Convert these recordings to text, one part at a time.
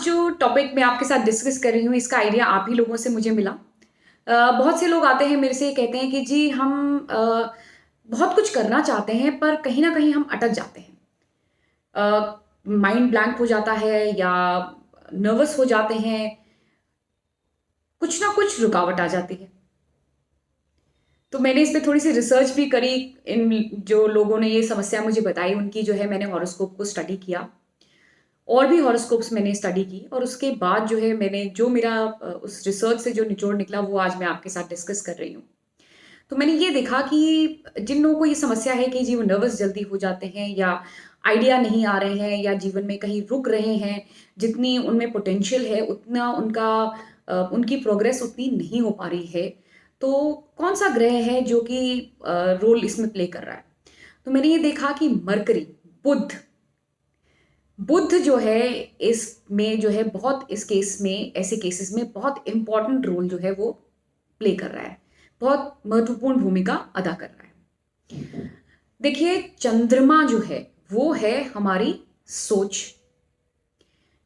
जो टॉपिक मैं आपके साथ डिस्कस कर रही हूँ, इसका आइडिया आप ही लोगों से मुझे मिला। बहुत से लोग आते हैं मेरे से कहते हैं कि जी हम बहुत कुछ करना चाहते हैं पर कहीं न कहीं हम अटक जाते हैं। माइंड ब्लैंक हो जाता है या नर्वस हो जाते हैं, कुछ ना कुछ रुकावट आ जाती है। तो मैंने इस पे थोड़ी-सी रिसर्च भी करी, इन जो लोगों ने ये समस्या मुझे बताई उनकी जो है मैंने हॉरोस्कोप को स्टडी किया। और भी हॉरोस्कोप्स मैंने स्टडी की और उसके बाद जो है मैंने जो मेरा उस रिसर्च से जो निचोड़ निकला वो आज मैं आपके साथ डिस्कस कर रही हूँ। तो मैंने ये देखा कि जिन लोगों को ये समस्या है कि जी वो नर्वस जल्दी हो जाते हैं या आइडिया नहीं आ रहे हैं या जीवन में कहीं रुक रहे हैं, जितनी उनमें पोटेंशियल है उतना उनकी प्रोग्रेस उतनी नहीं हो पा रही है। तो कौन-सा ग्रह है जो कि रोल इसमें प्ले कर रहा है? तो मैंने ये देखा कि मरकरी, बुध बुध जो है इसमें जो है बहुत इस केस में ऐसे केसेस में बहुत इम्पोर्टेंट रोल जो है वो प्ले कर रहा है। बहुत महत्वपूर्ण भूमिका अदा कर रहा है। देखिए चंद्रमा जो है वो है हमारी सोच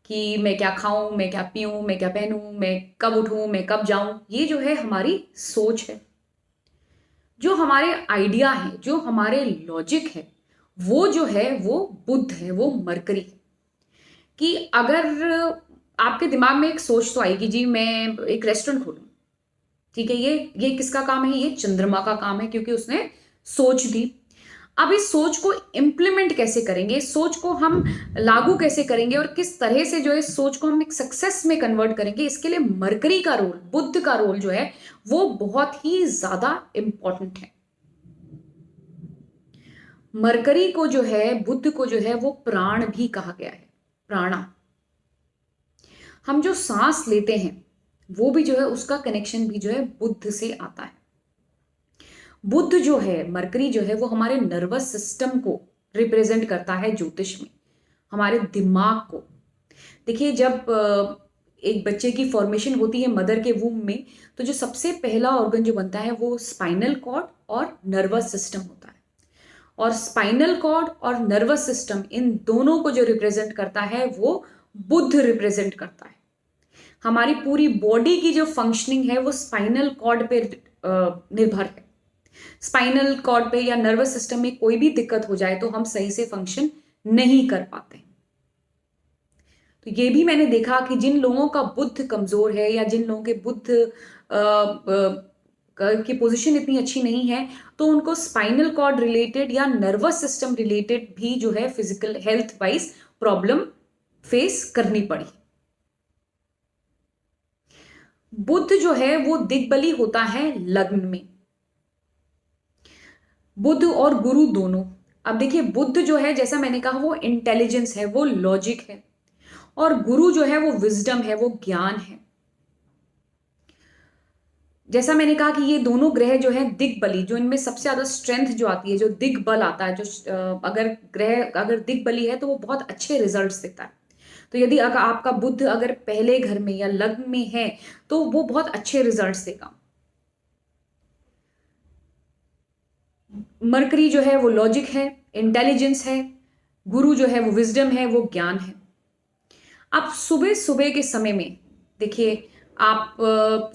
कि मैं क्या खाऊं, मैं क्या पीऊं, मैं क्या पहनूं, मैं कब उठूं, मैं कब जाऊं, ये जो है हमारी सोच है। जो हमारे आइडिया है, जो हमारे लॉजिक है, वो जो है वो बुध है, वो मरकरी है। कि अगर आपके दिमाग में एक सोच तो आएगी जी मैं एक रेस्टोरेंट खोलूं, ठीक है, ये किसका काम है? ये चंद्रमा का काम है क्योंकि उसने सोच दी। अब इस सोच को इम्प्लीमेंट कैसे करेंगे, इस सोच को हम लागू कैसे करेंगे और किस तरह से जो है इस सोच को हम एक सक्सेस में कन्वर्ट करेंगे, इसके लिए मरकरी का रोल, बुध का रोल जो है वो बहुत ही ज्यादा इंपॉर्टेंट है। मरकरी को जो है, बुध को जो है वो प्राण भी कहा गया है, प्राणा। हम जो सांस लेते हैं वो भी जो है उसका कनेक्शन भी जो है बुध से आता है। बुध जो है, मरकरी जो है वो हमारे नर्वस सिस्टम को रिप्रेजेंट करता है ज्योतिष में, हमारे दिमाग को। देखिए जब एक बच्चे की फॉर्मेशन होती है मदर के वूम में, तो जो सबसे पहला ऑर्गन जो बनता है वो स्पाइनल कॉर्ड और नर्वस सिस्टम होता है। और स्पाइनल कॉर्ड और नर्वस सिस्टम, इन दोनों को जो रिप्रेजेंट करता है वो बुध रिप्रेजेंट करता है। हमारी पूरी बॉडी की जो फंक्शनिंग है वो स्पाइनल कॉर्ड पे निर्भर है। स्पाइनल कॉर्ड पे या नर्वस सिस्टम में कोई भी दिक्कत हो जाए तो हम सही से फंक्शन नहीं कर पाते। तो ये भी मैंने देखा कि जिन लोगों का बुध कमजोर है या जिन लोगों के बुध की पोजीशन इतनी अच्छी नहीं है, तो उनको स्पाइनल कॉर्ड रिलेटेड या नर्वस सिस्टम रिलेटेड भी जो है physical health wise problem face करनी पड़ी। बुध जो है वो दिग्बली होता है लग्न में, बुध और गुरु दोनों। अब देखिए बुध जो है, जैसा मैंने कहा, वो इंटेलिजेंस है, वो लॉजिक है, और गुरु जो है वो विजडम है, वो ज्ञान है। जैसा मैंने कहा कि ये दोनों ग्रह जो है दिग्बली, जो इनमें सबसे ज्यादा स्ट्रेंथ जो आती है, जो दिग्बल आता है, जो अगर ग्रह अगर दिग्बली है तो वो बहुत अच्छे रिजल्ट्स देता है। तो यदि अगर आपका बुध अगर पहले घर में या लग्न में है तो वो बहुत अच्छे रिजल्ट्स देगा। मरकरी जो है वो लॉजिक है, इंटेलिजेंस है, गुरु जो है वो विजडम है, वो ज्ञान है। आप सुबह सुबह के समय में देखिए, आप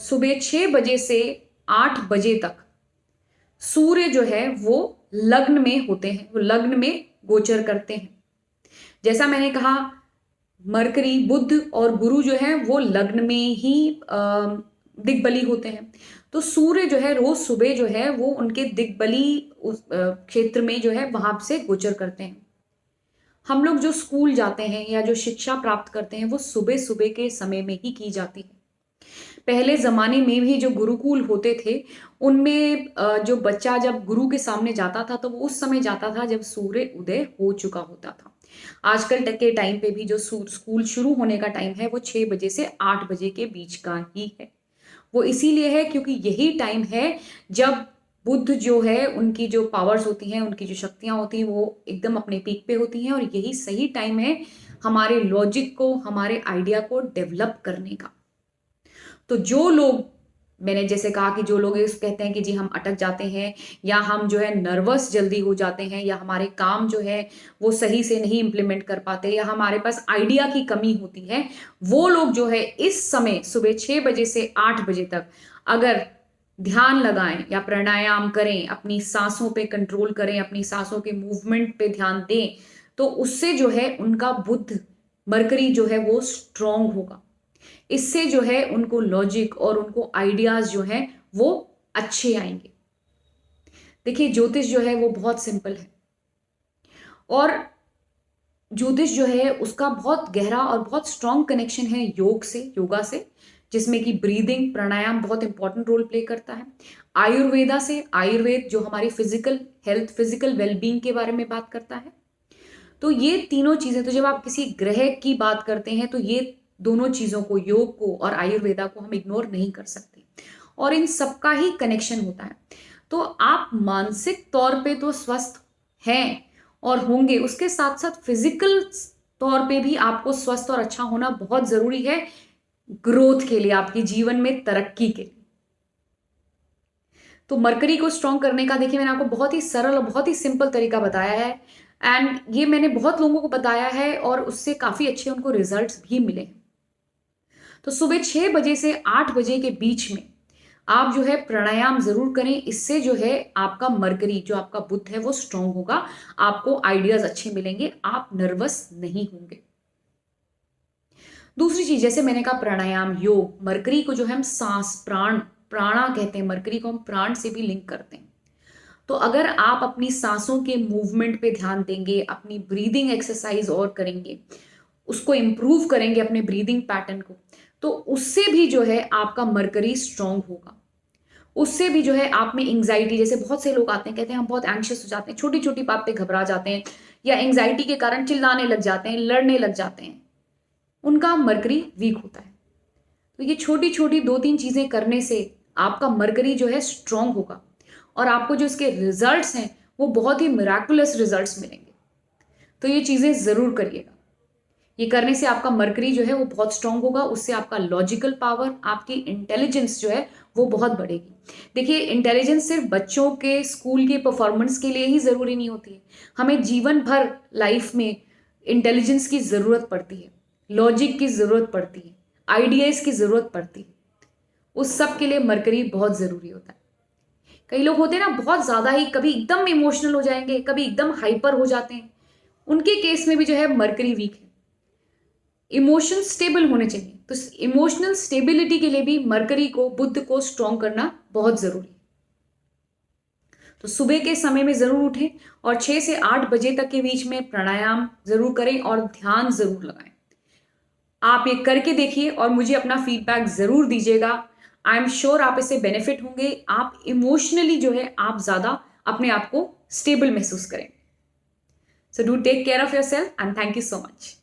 सुबह 6 बजे से 8 बजे तक सूर्य जो है वो लग्न में होते हैं, वो लग्न में गोचर करते हैं। जैसा मैंने कहा, मरकरी, बुध और गुरु जो है वो लग्न में ही दिग्बली होते हैं। तो सूर्य जो है रोज सुबह जो है वो उनके दिग्बली क्षेत्र में जो है वहां से गोचर करते हैं। हम लोग जो स्कूल जाते हैं या जो शिक्षा प्राप्त करते हैं वो सुबह सुबह के समय में ही की जाती है। पहले जमाने में भी जो गुरुकुल होते थे उनमें जो बच्चा जब गुरु के सामने जाता था तो वो उस समय जाता था जब सूर्य उदय हो चुका होता था। आजकल के टाइम पे भी जो स्कूल शुरू होने का टाइम है वो 6 बजे से 8 बजे के बीच का ही है। वो इसीलिए है क्योंकि यही टाइम है जब बुध जो है, उनकी जो पावर्स होती हैं, उनकी जो शक्तियां होती हैं वो एकदम अपने पीक पे होती हैं, और यही सही टाइम है हमारे लॉजिक को, हमारे आइडिया को डेवलप करने का। तो जो लोग मैंने जैसे कहा कि जो लोग इस कहते हैं कि जी हम अटक जाते हैं या हम जो है नर्वस जल्दी हो जाते हैं या हमारे काम जो है वो सही से नहीं इम्प्लीमेंट कर पाते या हमारे पास आइडिया की कमी होती है, वो लोग जो है इस समय सुबह 6 बजे से 8 बजे तक अगर ध्यान लगाएं या प्राणायाम करें, अपनी सांसों पे कंट्रोल करें, अपनी सांसों के मूवमेंट पे ध्यान दें, तो उससे जो है उनका बुध मरकरी जो है वो स्ट्रांग होगा। इससे जो है उनको लॉजिक और उनको आइडियाज जो है वो अच्छे आएंगे। देखिए ज्योतिष जो है वो बहुत सिंपल है और ज्योतिष जो है उसका बहुत गहरा और बहुत स्ट्रांग कनेक्शन है योग से, योगा से, जिसमें कि ब्रीदिंग, प्राणायाम बहुत इंपॉर्टेंट रोल प्ले करता है। आयुर्वेदा से, आयुर्वेद जो हमारी फिजिकल हेल्थ, फिजिकल वेलबींग के बारे में बात करता है। तो ये तीनों चीजें, तो जब आप किसी ग्रह की बात करते हैं तो ये दोनों चीजों को, योग को और आयुर्वेदा को हम इग्नोर नहीं कर सकते और इन सबका ही कनेक्शन होता है। तो आप मानसिक तौर पे तो स्वस्थ हैं और होंगे, उसके साथ साथ फिजिकल तौर पे भी आपको स्वस्थ और अच्छा होना बहुत जरूरी है ग्रोथ के लिए, आपके जीवन में तरक्की के लिए। तो मरकरी को स्ट्रॉन्ग करने का देखिए मैंने आपको बहुत ही सरल और बहुत ही सिंपल तरीका बताया है एंड ये मैंने बहुत लोगों को बताया है और उससे काफी अच्छे उनको रिजल्ट्स भी मिले हैं। तो सुबह 6 बजे से 8 बजे के बीच में आप जो है प्राणायाम जरूर करें। इससे जो है आपका मरकरी, जो आपका बुध है वो स्ट्रांग होगा, आपको आइडियाज अच्छे मिलेंगे, आप नर्वस नहीं होंगे। दूसरी चीज, जैसे मैंने कहा प्राणायाम, योग, मरकरी को जो है हम सांस, प्राण, प्राणा कहते हैं, मरकरी को हम प्राण से भी लिंक करते हैं। तो अगर आप अपनी सांसों के मूवमेंट पे ध्यान देंगे, अपनी ब्रीदिंग एक्सरसाइज और करेंगे, उसको इंप्रूव करेंगे अपने ब्रीदिंग पैटर्न को, तो उससे भी जो है आपका मरकरी स्ट्रांग होगा। उससे भी जो है आप में एंग्जाइटी, जैसे बहुत से लोग आते हैं कहते हैं हम बहुत एंग्शियस हो जाते हैं, छोटी छोटी बात पे घबरा जाते हैं या एंग्जाइटी के कारण चिल्लाने लग जाते हैं, लड़ने लग जाते हैं, उनका मरकरी वीक होता है। तो ये छोटी छोटी 2-3 चीजें करने से आपका मरकरी जो है स्ट्रांग होगा और आपको जो इसके रिजल्ट्स हैं वो बहुत ही मिराकुलस रिजल्ट्स मिलेंगे। तो ये चीजें जरूर करिएगा। ये करने से आपका मरकरी जो है वो बहुत स्ट्रांग होगा, उससे आपका लॉजिकल पावर, आपकी इंटेलिजेंस जो है वो बहुत बढ़ेगी। देखिए इंटेलिजेंस सिर्फ बच्चों के स्कूल के परफॉर्मेंस के लिए ही जरूरी नहीं होती है, हमें जीवन भर लाइफ में इंटेलिजेंस की जरूरत पड़ती है, लॉजिक की जरूरत पड़ती है, आइडियाज की जरूरत पड़ती है। उस सब के लिए मरकरी बहुत जरूरी होता है। कई लोग होते हैं ना बहुत ज्यादा ही, कभी एकदम इमोशनल हो जाएंगे, कभी एकदम हाइपर हो जाते हैं, उनके केस में भी जो है मरकरी वीक है। इमोशन स्टेबल होने चाहिए, तो इमोशनल स्टेबिलिटी के लिए भी मरकरी को, बुध को स्ट्रॉन्ग करना बहुत जरूरी है। तो सुबह के समय में जरूर उठें और 6 से 8 बजे तक के बीच में प्राणायाम जरूर करें और ध्यान जरूर लगाएं। आप ये करके देखिए और मुझे अपना फीडबैक जरूर दीजिएगा। आई एम श्योर आप इससे बेनिफिट होंगे, आप इमोशनली जो है आप ज्यादा अपने आप को स्टेबल महसूस करेंगे। So do take care of yourself and thank you so much.